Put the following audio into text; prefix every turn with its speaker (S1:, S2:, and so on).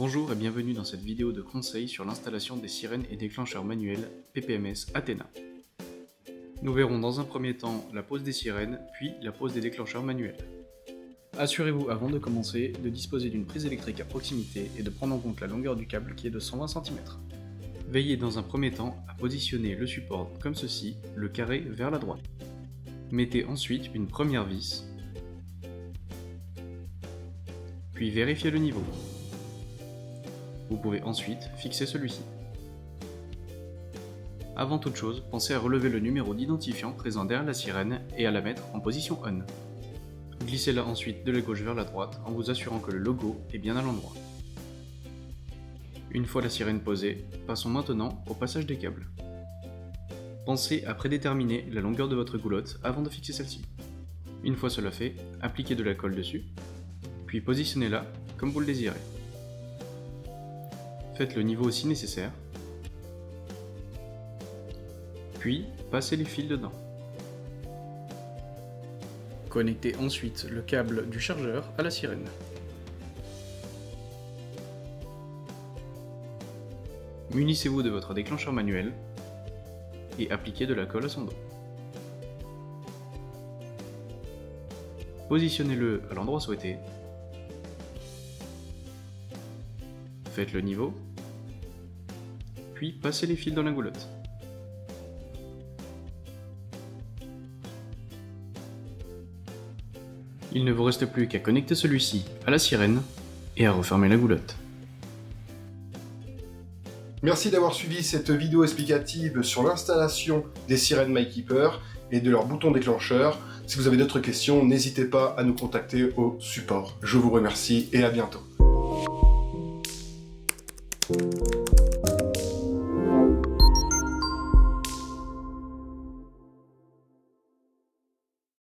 S1: Bonjour et bienvenue dans cette vidéo de conseil sur l'installation des sirènes et déclencheurs manuels PPMS Athena. Nous verrons dans un premier temps la pose des sirènes, puis la pose des déclencheurs manuels. Assurez-vous avant de commencer de disposer d'une prise électrique à proximité et de prendre en compte la longueur du câble qui est de 120 cm. Veillez dans un premier temps à positionner le support comme ceci, le carré vers la droite. Mettez ensuite une première vis, puis vérifiez le niveau. Vous pouvez ensuite fixer celui-ci. Avant toute chose, pensez à relever le numéro d'identifiant présent derrière la sirène et à la mettre en position ON. Glissez-la ensuite de la gauche vers la droite en vous assurant que le logo est bien à l'endroit. Une fois la sirène posée, passons maintenant au passage des câbles. Pensez à prédéterminer la longueur de votre goulotte avant de fixer celle-ci. Une fois cela fait, appliquez de la colle dessus, puis positionnez-la comme vous le désirez. Faites le niveau si nécessaire, puis passez les fils dedans. Connectez ensuite le câble du chargeur à la sirène. Munissez-vous de votre déclencheur manuel et appliquez de la colle à son dos. Positionnez-le à l'endroit souhaité. Faites le niveau, puis passez les fils dans la goulotte. Il ne vous reste plus qu'à connecter celui-ci à la sirène et à refermer la goulotte.
S2: Merci d'avoir suivi cette vidéo explicative sur l'installation des sirènes MyKeeper et de leurs boutons déclencheurs. Si vous avez d'autres questions, n'hésitez pas à nous contacter au support. Je vous remercie et à bientôt.